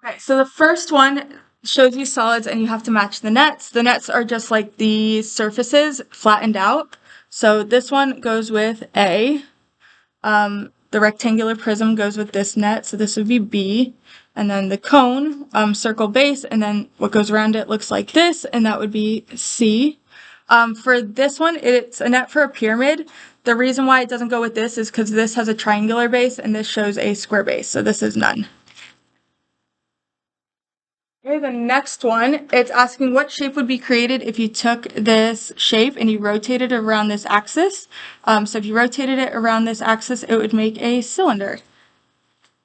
Okay, so the first one shows you solids and you have to match the nets. The nets are just like the surfaces flattened out. So this one goes with A. The rectangular prism goes with this net, so this would be B. And then the cone, circle base, and then what goes around it looks like this, and that would be C. For this one, it's a net for a pyramid. The reason why it doesn't go with this is because this has a triangular base and this shows a square base, so this is none. Okay, the next one, it's asking what shape would be created if you took this shape and you rotated it around this axis. So if you rotated it around this axis, it would make a cylinder.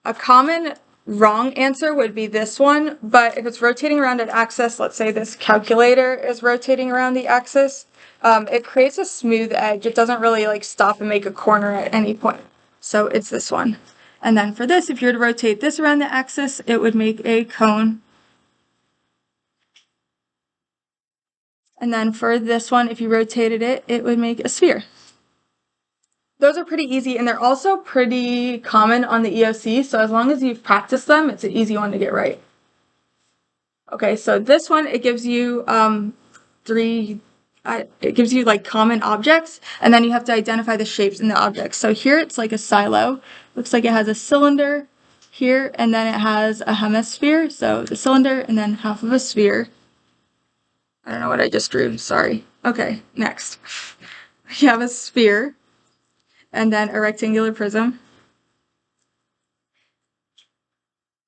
A common wrong answer would be this one, but if it's rotating around an axis, let's say this calculator is rotating around the axis, it creates a smooth edge. It doesn't really like stop and make a corner at any point. So it's this one. And then for this, if you were to rotate this around the axis, it would make a cone. And then for this one, if you rotated it, it would make a sphere. Those are pretty easy, and they're also pretty common on the EOC, so as long as you've practiced them, it's an easy one to get right. Okay, so this one, it gives you it gives you like common objects, and then you have to identify the shapes in the objects. So here it's like a silo. Looks like it has a cylinder here, and then it has a hemisphere, so the cylinder and then half of a sphere. I don't know what I just drew, sorry. Okay, next. You have a sphere, and then a rectangular prism.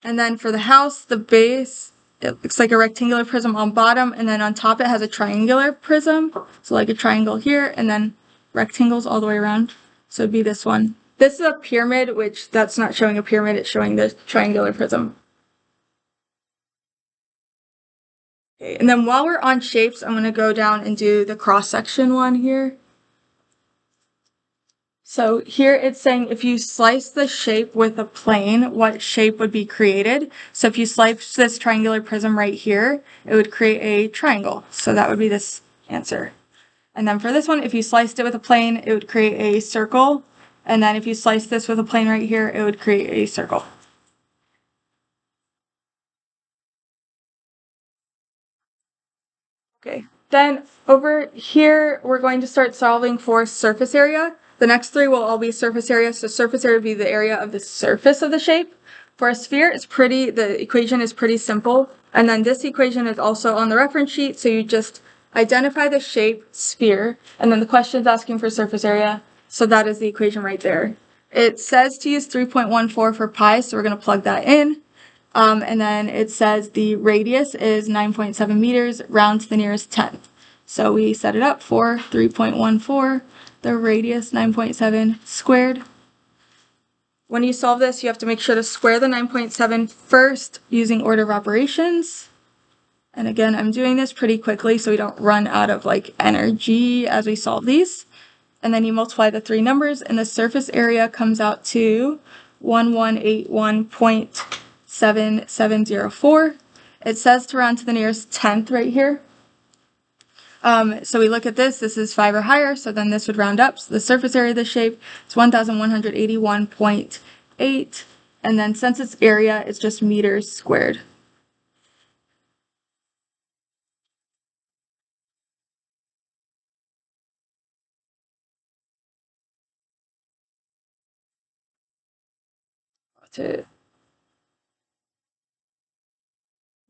And then for the house, the base, it looks like a rectangular prism on bottom, and then on top it has a triangular prism. So like a triangle here, and then rectangles all the way around. So it'd be this one. This is a pyramid, which that's not showing a pyramid, it's showing the triangular prism. Okay, and then while we're on shapes, I'm going to go down and do the cross-section one here. So here it's saying if you slice the shape with a plane, what shape would be created? So if you slice this triangular prism right here, it would create a triangle. So that would be this answer. And then for this one, if you sliced it with a plane, it would create a circle. And then if you slice this with a plane right here, it would create a circle. Okay, then over here, we're going to start solving for surface area. The next three will all be surface area. So surface area would be the area of the surface of the shape. For a sphere, the equation is pretty simple. And then this equation is also on the reference sheet. So you just identify the shape, sphere, and then the question is asking for surface area. So that is the equation right there. It says to use 3.14 for pi, so we're going to plug that in. And then it says the radius is 9.7 meters, round to the nearest tenth. So we set it up for 3.14, the radius 9.7 squared. When you solve this, you have to make sure to square the 9.7 first using order of operations. And again, I'm doing this pretty quickly so we don't run out of like energy as we solve these. And then you multiply the three numbers and the surface area comes out to 1181.7704. It says to round to the nearest tenth right here. So we look at this is 5 or higher, so then this would round up. So the surface area of the shape is 1181.8, and then since its area is just meters squared.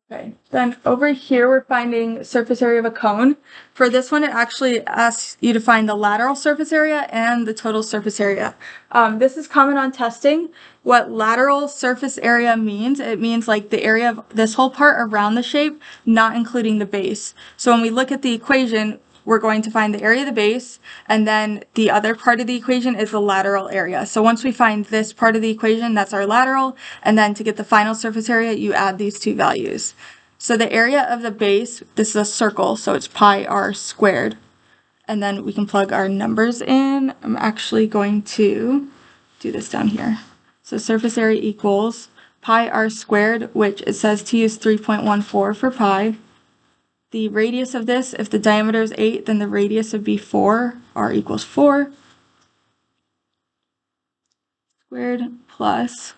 Okay, then over here we're finding surface area of a cone. For this one, it actually asks you to find the lateral surface area and the total surface area. This is common on testing. What lateral surface area means, it means like the area of this whole part around the shape, not including the base. So when we look at the equation, we're going to find the area of the base, and then the other part of the equation is the lateral area. So once we find this part of the equation, that's our lateral, and then to get the final surface area, you add these two values. So the area of the base, this is a circle, so it's pi r squared. And then we can plug our numbers in. I'm actually going to do this down here. So surface area equals pi r squared, which it says to use 3.14 for pi. The radius of this, if the diameter is 8, then the radius would be 4. R equals 4. squared plus,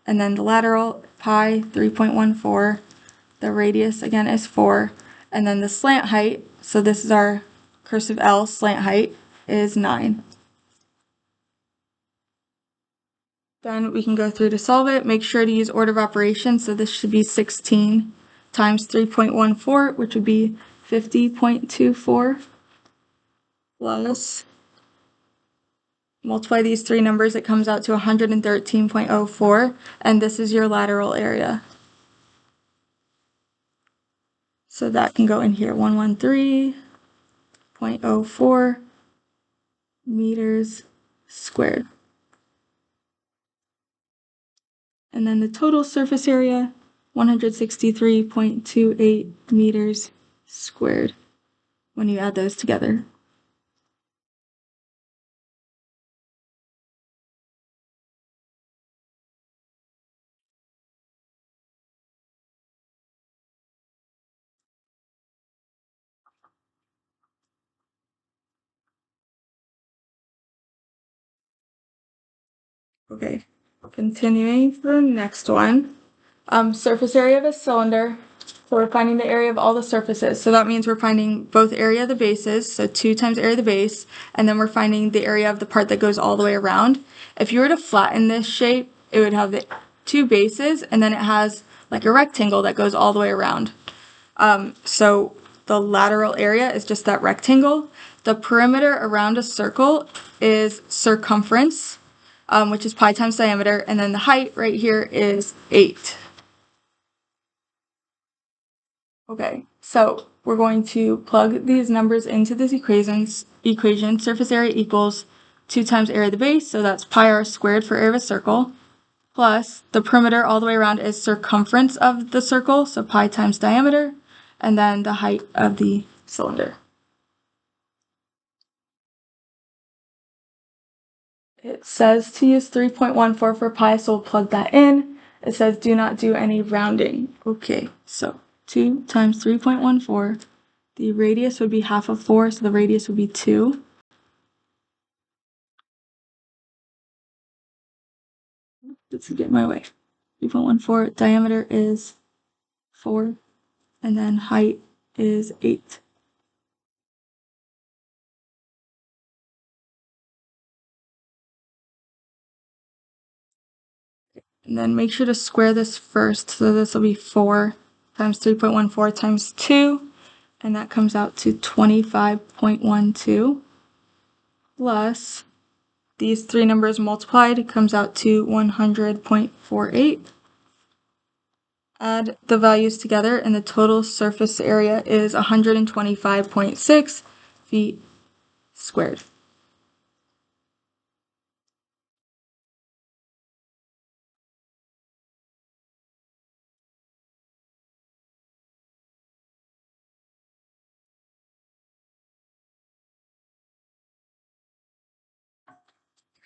and then the lateral pi 3.14, the radius again is 4, and then the slant height, so this is our cursive L slant height, is 9. Then we can go through to solve it. Make sure to use order of operations, so this should be 16 times 3.14, which would be 50.24, plus, multiply these three numbers, it comes out to 113.04, and this is your lateral area. So that can go in here, 113.04 meters squared. And then the total surface area, 163.28 meters squared when you add those together. Okay, continuing for the next one. Surface area of a cylinder. So we're finding the area of all the surfaces. So that means we're finding both area of the bases, so 2 times area of the base, and then we're finding the area of the part that goes all the way around. If you were to flatten this shape, it would have the 2 bases, and then it has like a rectangle that goes all the way around. So the lateral area is just that rectangle. The perimeter around a circle is circumference, which is pi times diameter, and then the height right here is 8. Okay, so we're going to plug these numbers into this equation. Surface area equals 2 times area of the base, so that's pi r squared for area of a circle, plus the perimeter all the way around is circumference of the circle, so pi times diameter, and then the height of the cylinder. It says to use 3.14 for pi, so we'll plug that in. It says do not do any rounding. Okay, so 2 times 3.14. The radius would be half of 4, so the radius would be 2. Let's get in my way. 3.14, diameter is 4, and then height is 8. And then make sure to square this first, so this will be 4 times 3.14 times 2, and that comes out to 25.12, plus these three numbers multiplied comes out to 100.48. Add the values together, and the total surface area is 125.6 feet squared.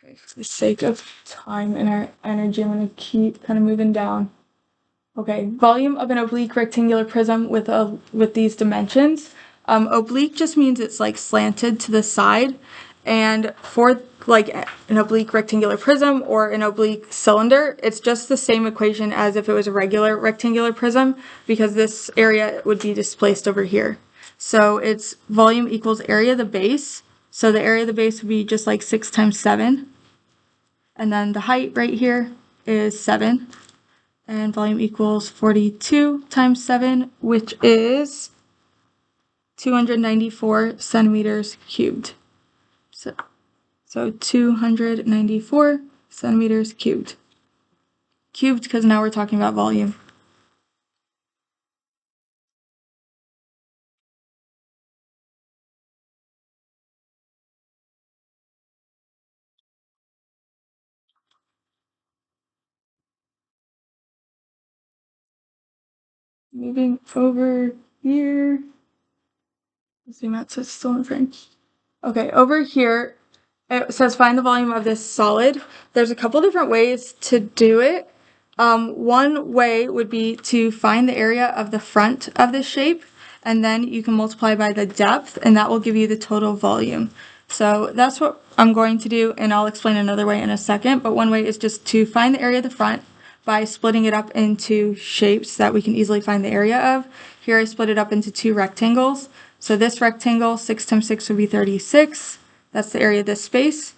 Okay, for the sake of time and our energy, I'm going to keep kind of moving down. Okay, volume of an oblique rectangular prism with these dimensions. Oblique just means it's like slanted to the side, and for like an oblique rectangular prism or an oblique cylinder, it's just the same equation as if it was a regular rectangular prism, because this area would be displaced over here. So it's volume equals area of the base. So the area of the base would be just like 6 times 7. And then the height right here is 7. And volume equals 42 times 7, which is 294 centimeters cubed. So 294 centimeters cubed. Cubed because now we're talking about volume. Moving over here. Zoom out so it's still in frame. Okay, over here it says find the volume of this solid. There's a couple different ways to do it. One way would be to find the area of the front of this shape, and then you can multiply by the depth, and that will give you the total volume. So that's what I'm going to do, and I'll explain another way in a second, but one way is just to find the area of the front by splitting it up into shapes that we can easily find the area of. Here I split it up into two rectangles. So this rectangle, 6 times 6 would be 36. That's the area of this space.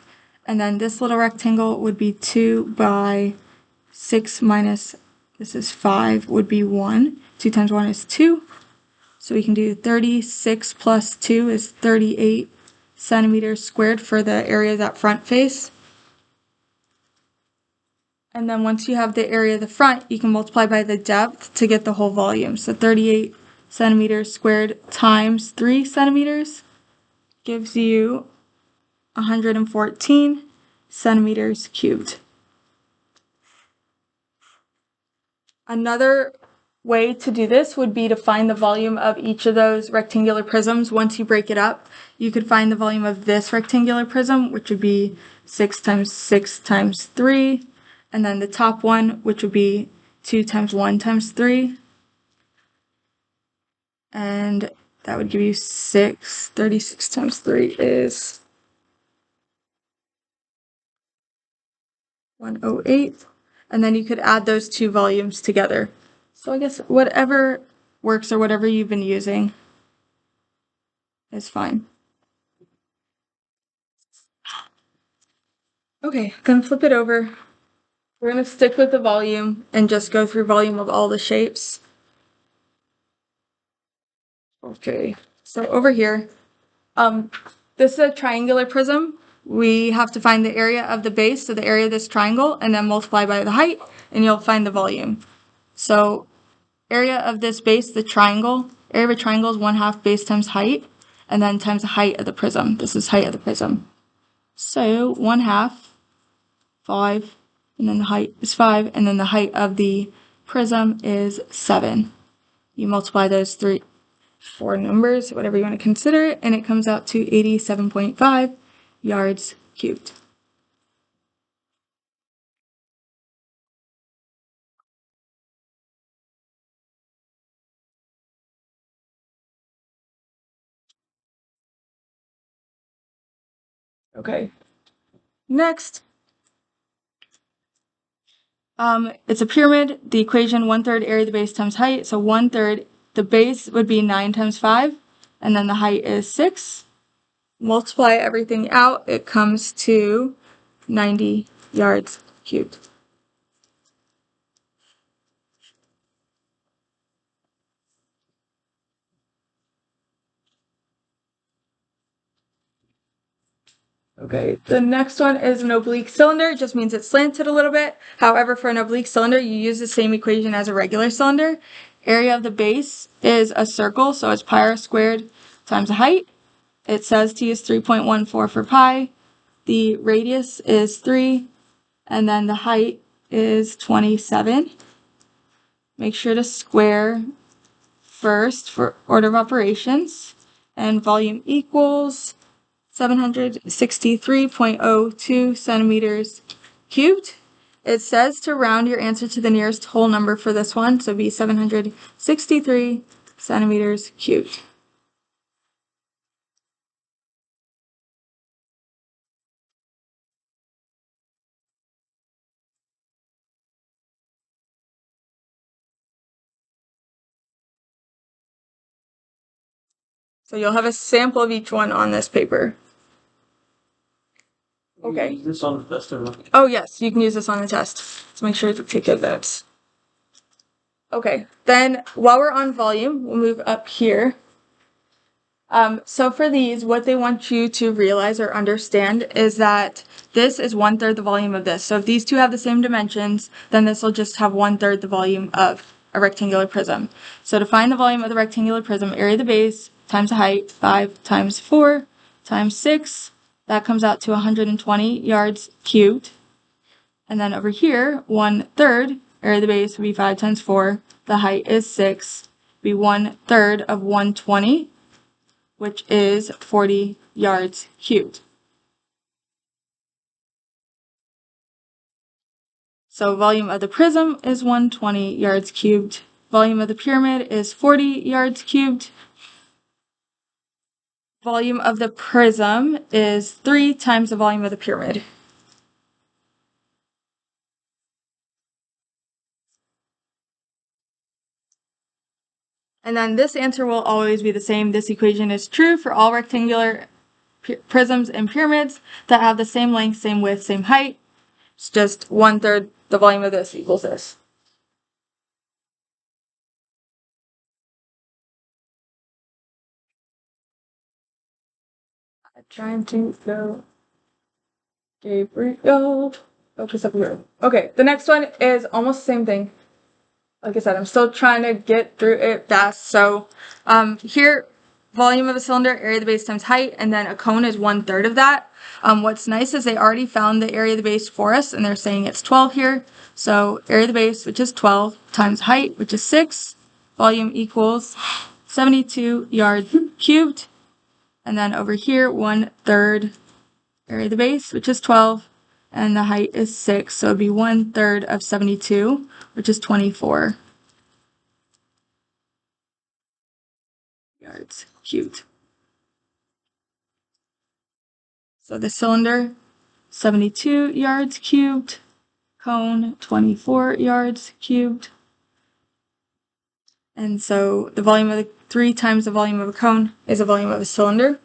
And then this little rectangle would be 2 by 6 minus, this is 5, would be 1. 2 times 1 is 2. So we can do 36 plus 2 is 38 centimeters squared for the area of that front face. And then once you have the area of the front, you can multiply by the depth to get the whole volume. So 38 centimeters squared times 3 centimeters gives you 114 centimeters cubed. Another way to do this would be to find the volume of each of those rectangular prisms. Once you break it up, you could find the volume of this rectangular prism, which would be 6 times 6 times 3, and then the top one, which would be 2 times 1 times 3, and that would give you 6. 36 times 3 is 108, and then you could add those two volumes together. So I guess whatever works or whatever you've been using is fine. Okay, gonna flip it over. We're gonna stick with the volume and just go through volume of all the shapes. Okay, so over here, this is a triangular prism. We have to find the area of the base, so the area of this triangle, and then multiply by the height, and you'll find the volume. So area of this base, the triangle, area of a triangle is 1/2 base times height, and then times the height of the prism. This is height of the prism. So 1/2, 5, and then the height is 5, and then the height of the prism is 7. You multiply those four numbers, whatever you want to consider it, and it comes out to 87.5 yards cubed. Okay. Next, it's a pyramid. The equation 1/3 area of the base times height. So 1/3, the base would be 9 times 5, and then the height is 6. Multiply everything out, it comes to 90 yards cubed. Okay, the next one is an oblique cylinder. It just means it's slanted a little bit. However, for an oblique cylinder, you use the same equation as a regular cylinder. Area of the base is a circle, so it's pi r squared times the height. It says to use 3.14 for pi. The radius is 3, and then the height is 27. Make sure to square first for order of operations, and volume equals 763.02 centimeters cubed. It says to round your answer to the nearest whole number for this one, so be 763 centimeters cubed. So you'll have a sample of each one on this paper. Okay. Use this on the test or not? Oh yes, you can use this on the test. So make sure to take good notes. Okay, then while we're on volume, we'll move up here. So for these, what they want you to realize or understand is that this is 1/3 the volume of this. So if these two have the same dimensions, then this will just have 1/3 the volume of a rectangular prism. So to find the volume of the rectangular prism, area of the base times the height, 5 times 4 times 6, that comes out to 120 yards cubed. And then over here, 1/3, area of the base would be 5 times 4, the height is 6, be 1/3 of 120, which is 40 yards cubed. So volume of the prism is 120 yards cubed. Volume of the pyramid is 40 yards cubed. volume of the prism is 3 times the volume of the pyramid. And then this answer will always be the same. This equation is true for all rectangular prisms and pyramids that have the same length, same width, same height. It's just 1/3 the volume of this equals this. I'm trying to go. Gabriel. Focus up here. Okay, the next one is almost the same thing. Like I said, I'm still trying to get through it fast. So here, volume of a cylinder, area of the base times height, and then a cone is 1/3 of that. What's nice is they already found the area of the base for us, and they're saying it's 12 here. So area of the base, which is 12, times height, which is 6, volume equals 72 yards cubed. And then over here, 1/3 area of the base, which is 12, and the height is 6, so it'd be 1/3 of 72, which is 24 yards cubed. So the cylinder, 72 yards cubed, cone, 24 yards cubed. And so the volume of the 3 times the volume of a cone is the volume of a cylinder.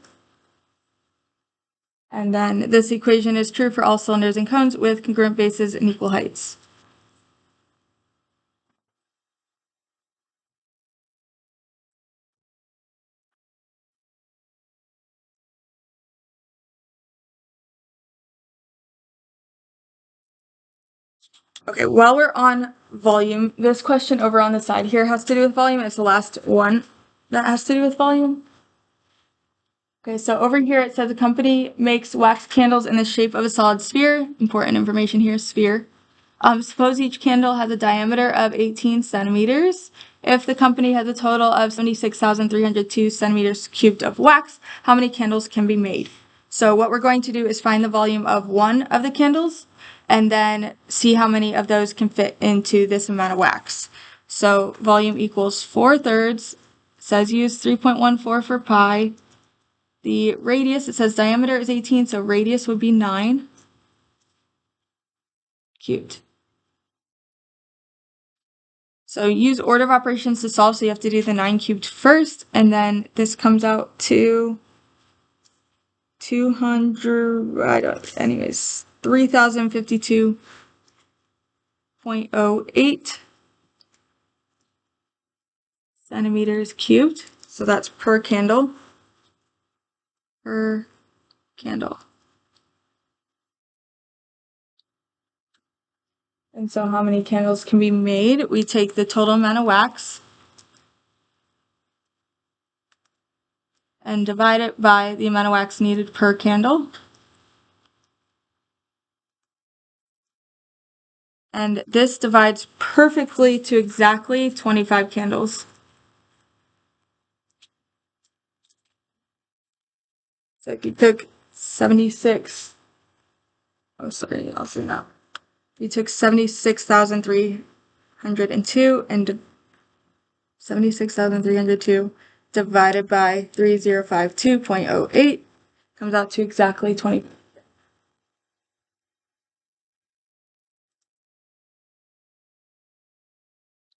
And then this equation is true for all cylinders and cones with congruent bases and equal heights. Okay, while we're on volume, this question over on the side here has to do with volume. It's the last one that has to do with volume. Okay, so over here it says the company makes wax candles in the shape of a solid sphere. Important information here, sphere. Suppose each candle has a diameter of 18 centimeters. If the company has a total of 76,302 centimeters cubed of wax, how many candles can be made? So what we're going to do is find the volume of one of the candles and then see how many of those can fit into this amount of wax. So volume equals 4/3. It says use 3.14 for pi. The radius, it says diameter is 18, so radius would be 9 cubed. So use order of operations to solve, so you have to do the 9 cubed first, and then this comes out to 3052.08 centimeters cubed. So that's per candle. Per candle. And so how many candles can be made? We take the total amount of wax and divide it by the amount of wax needed per candle. And this divides perfectly to exactly 25 candles. So if you took 76, oh sorry, I'll zoom out. You took 76,302 and 76,302 divided by 3052.08 comes out to exactly 20.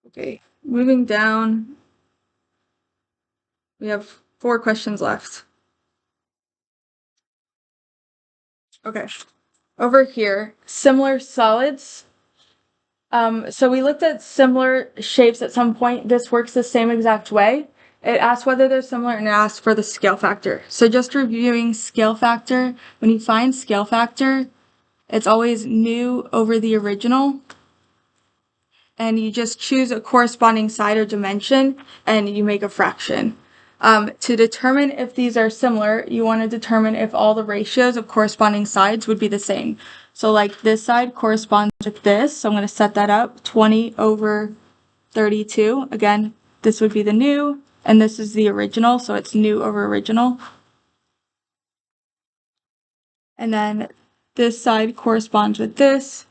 Okay, moving down, we have 4 questions left. Okay, over here, similar solids. So we looked at similar shapes at some point. This works the same exact way. It asks whether they're similar and it asks for the scale factor. So just reviewing scale factor, when you find scale factor, it's always new over the original. And you just choose a corresponding side or dimension and you make a fraction. To determine if these are similar, you want to determine if all the ratios of corresponding sides would be the same. So like this side corresponds with this, so I'm going to set that up, 20/32. Again, this would be the new, and this is the original, so it's new over original. And then this side corresponds with this,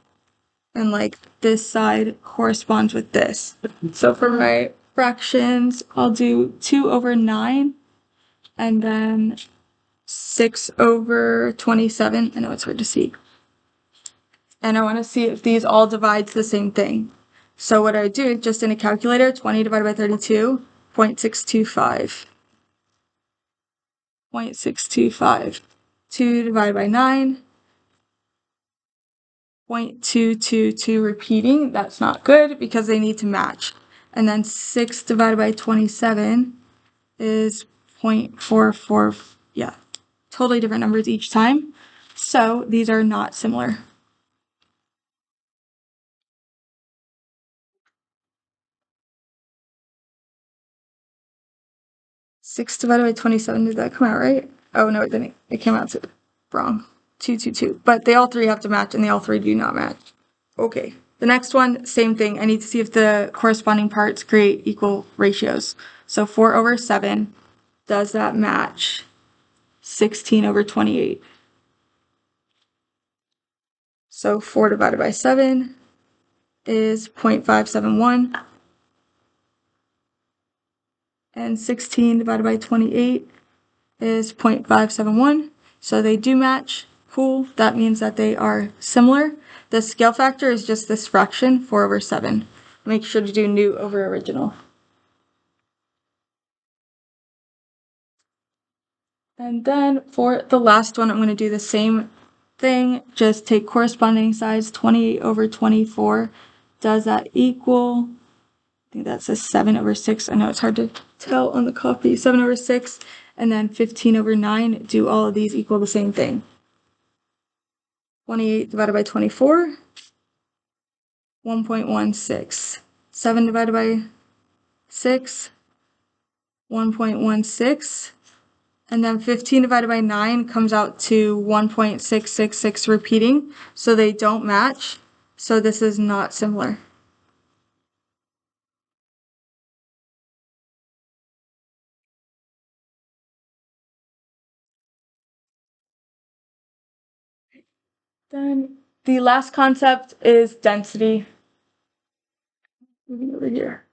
and like this side corresponds with this. So for my fractions, I'll do 2/9, and then 6/27. I know it's hard to see. And I want to see if these all divide to the same thing. So what I would do, just in a calculator, 20 divided by 32, 0.625. 0.625. 2 divided by 9, 0.222 repeating. That's not good because they need to match. And then 6 divided by 27 is 0.44. Yeah, totally different numbers each time. So these are not similar. 6 divided by 27, did that come out right? Oh, no, it didn't. It came out wrong. 222. But they all three have to match, and they all three do not match. Okay. The next one, same thing. I need to see if the corresponding parts create equal ratios. So 4/7, does that match 16/28? So 4 divided by 7 is 0.571. And 16 divided by 28 is 0.571. So they do match. Cool. That means that they are similar. The scale factor is just this fraction, 4/7. Make sure to do new over original. And then for the last one, I'm going to do the same thing. Just take corresponding sides, 28/24. Does that equal? I think that says 7/6. I know it's hard to tell on the copy. 7/6. And then 15/9. Do all of these equal the same thing? 28 divided by 24, 1.16. 7 divided by 6, 1.16. And then 15 divided by 9 comes out to 1.666 repeating. So they don't match. So this is not similar. Then the last concept is density. Moving over here.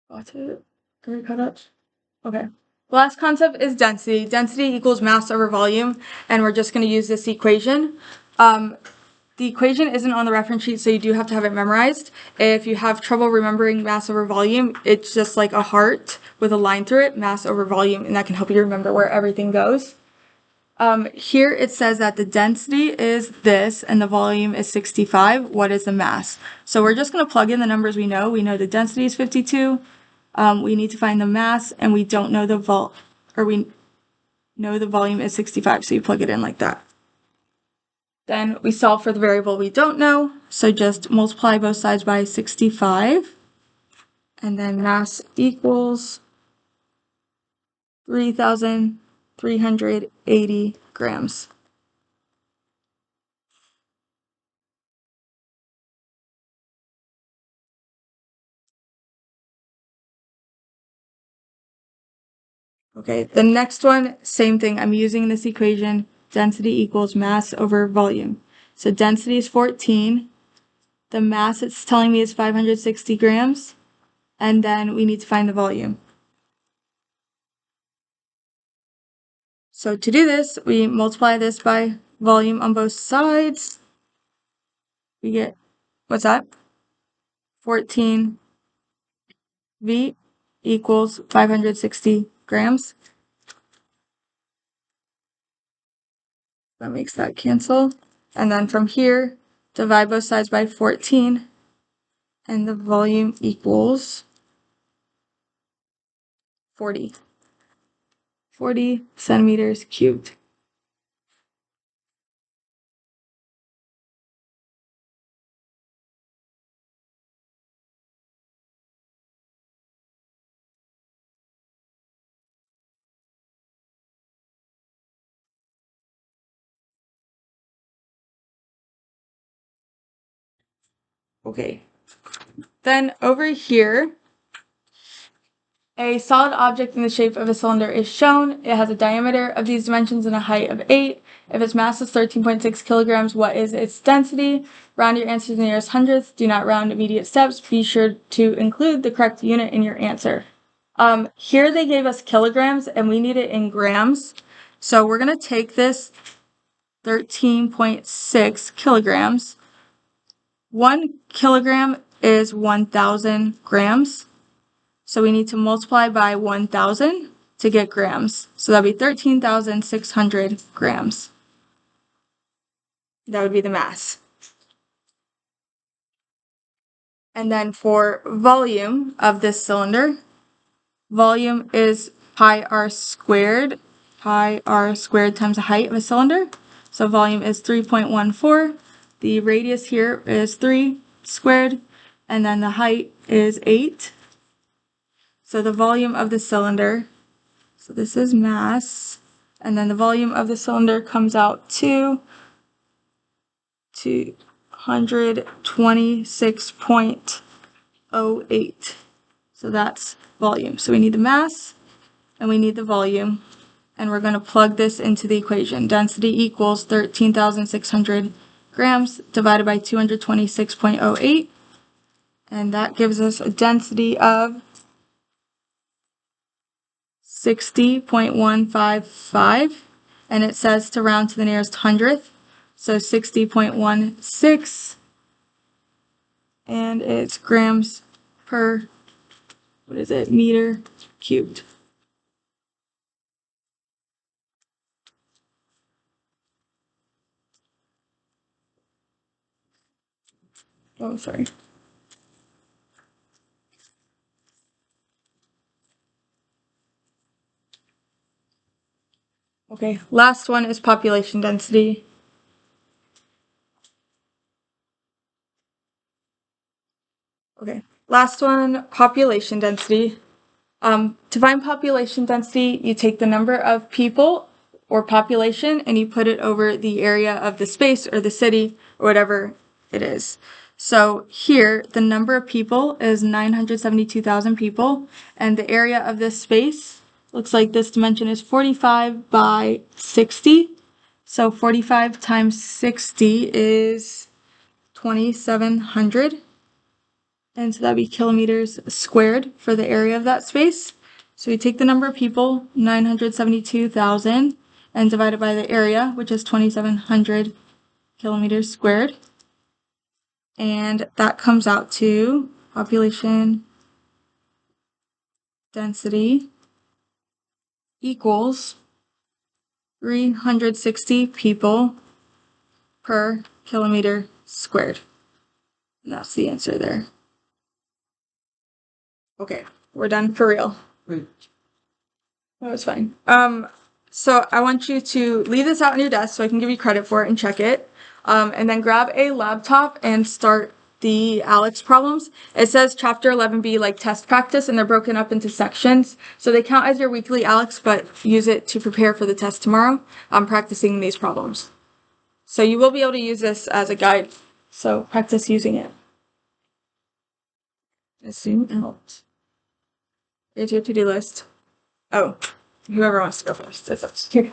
Got it. Can we cut it? Okay. The last concept is density. Density equals mass over volume, and we're just going to use this equation. The equation isn't on the reference sheet, so you do have to have it memorized. If you have trouble remembering mass over volume, it's just like a heart with a line through it, mass over volume, and that can help you remember where everything goes. Here it says that the density is this and the volume is 65. What is the mass? So we're just going to plug in the numbers we know. We know the density is 52. We need to find the mass, and we don't know we know the volume is 65, so you plug it in like that. Then we solve for the variable we don't know, so just multiply both sides by 65, and then mass equals 3,380 grams. Okay, the next one, same thing. I'm using this equation, density equals mass over volume. So density is 14. The mass it's telling me is 560 grams. And then we need to find the volume. So to do this, we multiply this by volume on both sides. We get, what's that? 14 V equals 560 grams. That makes that cancel. And then from here, divide both sides by 14, and the volume equals 40. 40 centimeters cubed. Okay. Then over here, a solid object in the shape of a cylinder is shown. It has a diameter of these dimensions and a height of 8. If its mass is 13.6 kilograms, what is its density? Round your answer to the nearest hundredth. Do not round immediate steps. Be sure to include the correct unit in your answer. Here they gave us kilograms and we need it in grams. So we're going to take this 13.6 kilograms. 1 kilogram is 1,000 grams. So we need to multiply by 1,000 to get grams. So that'd be 13,600 grams. That would be the mass. And then for volume of this cylinder, volume is pi r squared times the height of a cylinder. So volume is 3.14. The radius here is 3 squared, and then the height is 8. So the volume of the cylinder, so this is mass, and then the volume of the cylinder comes out to 226.08. So that's volume. So we need the mass and we need the volume, and we're going to plug this into the equation. Density equals 13,600 grams divided by 226.08, and that gives us a density of 60.155, and it says to round to the nearest hundredth, so 60.16, and it's grams per, meter cubed. Oh, sorry. Okay, last one is population density. Okay, last one, population density. To find population density, you take the number of people or population and you put it over the area of the space or the city or whatever it is. So here, the number of people is 972,000 people, and the area of this space looks like this dimension is 45 by 60. So 45 times 60 is 2,700. And so that'd be kilometers squared for the area of that space. So we take the number of people, 972,000, and divide it by the area, which is 2,700 kilometers squared. And that comes out to population density equals 360 people per kilometer squared. And that's the answer there. Okay, we're done for real. That was fine. So I want you to leave this out on your desk so I can give you credit for it and check it. And then grab a laptop and start the ALEKs problems. It says chapter 11B like test practice, and they're broken up into sections. So they count as your weekly ALEKs, but use it to prepare for the test tomorrow. I'm practicing these problems. So you will be able to use this as a guide. So practice using it. Assume out. Here's your to-do list. Oh, whoever wants to go first. That's up to you.